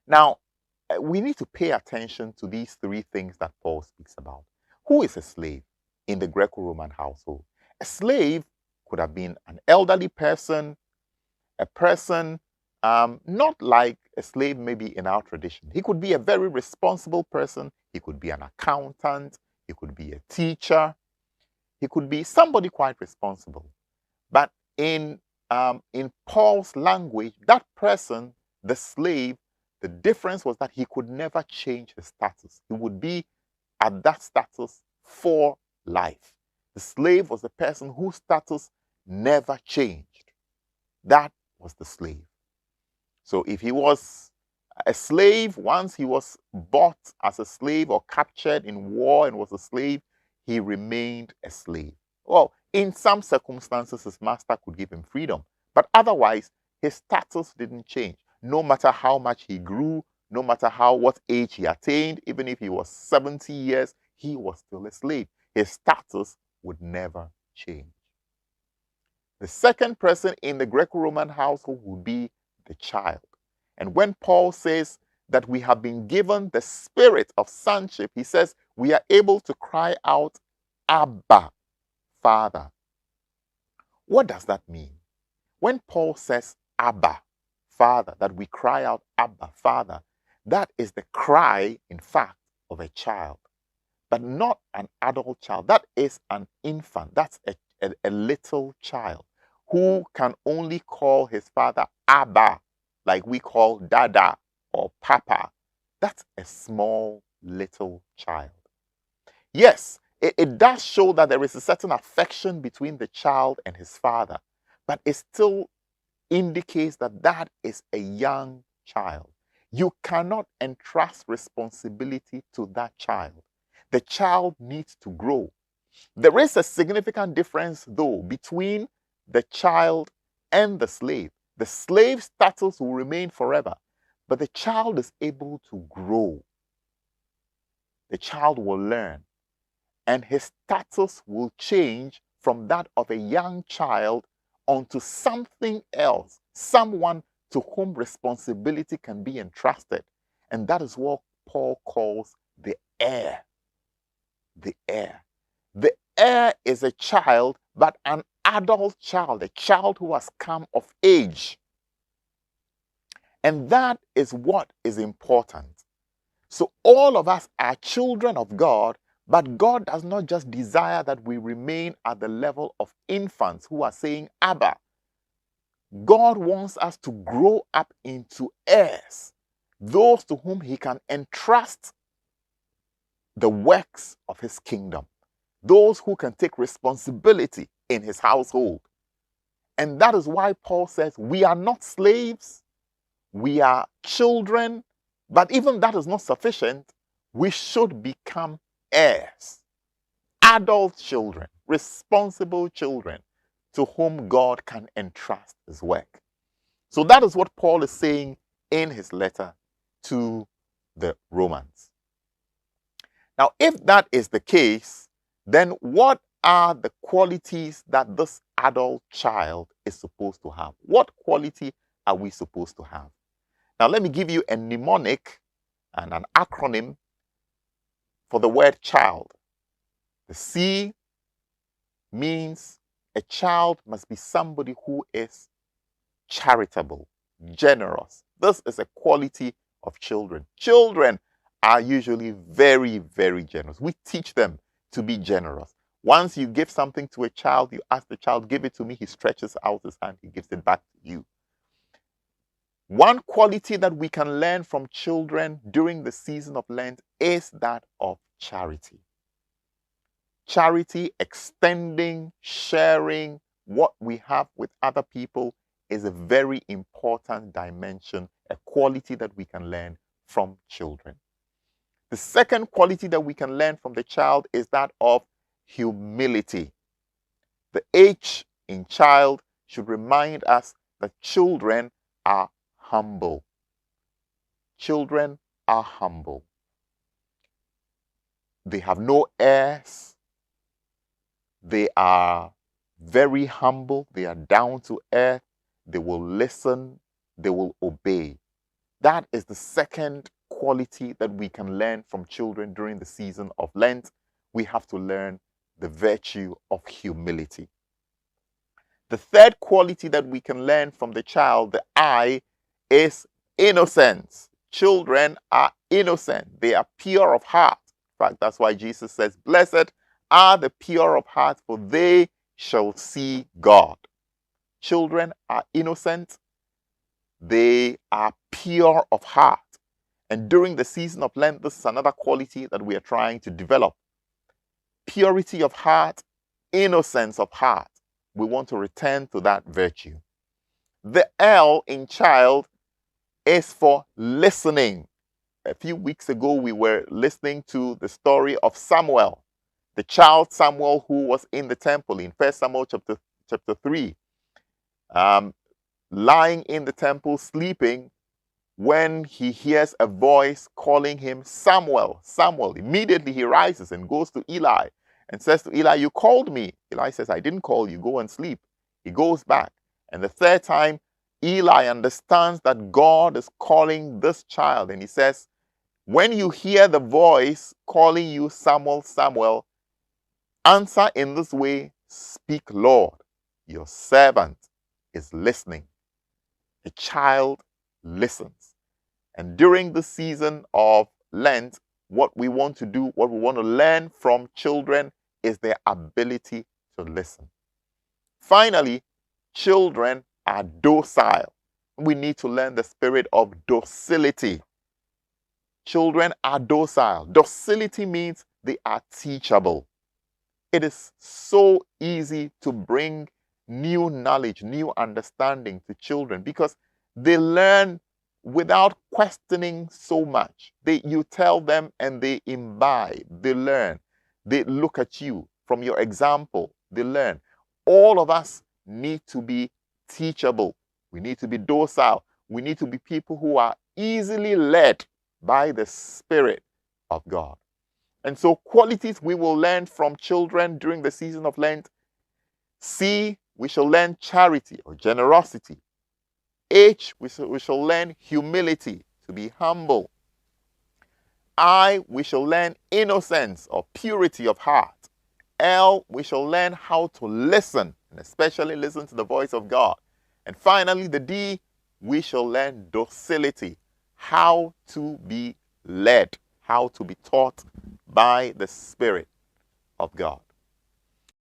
Now, we need to pay attention to these three things that Paul speaks about. Who is a slave in the Greco-Roman household? A slave could have been an elderly person, a person not like a slave maybe in our tradition. He could be a very responsible person. He could be an accountant. He could be a teacher. He could be somebody quite responsible. But in Paul's language, that person, the slave, the difference was that he could never change his status. He would be at that status for life. The slave was the person whose status never changed. That was the slave. So if he was a slave, once he was bought as a slave or captured in war and was a slave, he remained a slave. Well, in some circumstances, his master could give him freedom, but otherwise, his status didn't change. No matter how much he grew, no matter what age he attained, even if he was 70 years, he was still a slave. His status would never change. The second person in the Greco-Roman household would be the child. And when Paul says that we have been given the spirit of sonship, he says we are able to cry out, Abba, Father. What does that mean? When Paul says Abba, Father, that we cry out, Abba, Father, that is the cry, in fact, of a child, but not an adult child. That is an infant. That's a little child who can only call his father Abba, like we call Dada or Papa. That's a small little child. Yes, it does show that there is a certain affection between the child and his father, but it still indicates that that is a young child. You cannot entrust responsibility to that child. The child needs to grow. There is a significant difference, though, between the child and the slave. The slave status will remain forever, but the child is able to grow. The child will learn, and his status will change from that of a young child onto something else, someone to whom responsibility can be entrusted. And that is what Paul calls the heir. The heir. The heir is a child, but an adult child, a child who has come of age. And that is what is important. So all of us are children of God, but God does not just desire that we remain at the level of infants who are saying Abba. God wants us to grow up into heirs, those to whom he can entrust the works of his kingdom, those who can take responsibility in his household. And that is why Paul says we are not slaves, we are children, but even that is not sufficient. We should become heirs, adult children, responsible children to whom God can entrust his work. So that is what Paul is saying in his letter to the Romans. Now, if that is the case, then what are the qualities that this adult child is supposed to have? What quality are we supposed to have? Now, let me give you a mnemonic and an acronym for the word child. The C means a child must be somebody who is charitable, generous. This is a quality of children. Children are usually very, very generous. We teach them to be generous. Once you give something to a child, you ask the child, give it to me. He stretches out his hand, he gives it back to you. One quality that we can learn from children during the season of Lent is that of charity. Charity, extending, sharing what we have with other people is a very important dimension, a quality that we can learn from children. The second quality that we can learn from the child is that of humility. The H in child should remind us that children are humble. Children are humble. They have no airs. They are very humble. They are down to earth. They will listen. They will obey. That is the second quality that we can learn from children during the season of Lent. We have to learn the virtue of humility. The third quality that we can learn from the child, the I, is innocence. Children are innocent. They are pure of heart. In fact, that's why Jesus says, "Blessed are the pure of heart, for they shall see God." Children are innocent. They are pure of heart. And during the season of Lent, this is another quality that we are trying to develop. Purity of heart, innocence of heart. We want to return to that virtue. The L in child is for listening. A few weeks ago, we were listening to the story of Samuel, the child Samuel who was in the temple in 1 Samuel chapter 3, lying in the temple sleeping, when he hears a voice calling him Samuel, Samuel. Immediately he rises and goes to Eli and says to Eli, "You called me." Eli says, "I didn't call you. Go and sleep." He goes back. And the third time, Eli understands that God is calling this child. And he says, "When you hear the voice calling you Samuel, Samuel, answer in this way, 'Speak, Lord. Your servant is listening.'" The child listens. And during the season of Lent, what we want to do, what we want to learn from children is their ability to listen. Finally, children are docile. We need to learn the spirit of docility. Children are docile. Docility means they are teachable. It is so easy to bring new knowledge, new understanding to children because they learn without questioning so much. You tell them and they imbibe, they learn. They look at you from your example, they learn. All of us need to be teachable. We need to be docile. We need to be people who are easily led by the Spirit of God. And so qualities we will learn from children during the season of Lent. C, we shall learn charity or generosity. H, we shall learn humility, to be humble. I, we shall learn innocence or purity of heart. L, we shall learn how to listen, and especially listen to the voice of God. And finally, the D, we shall learn docility, how to be led, how to be taught by the Spirit of God.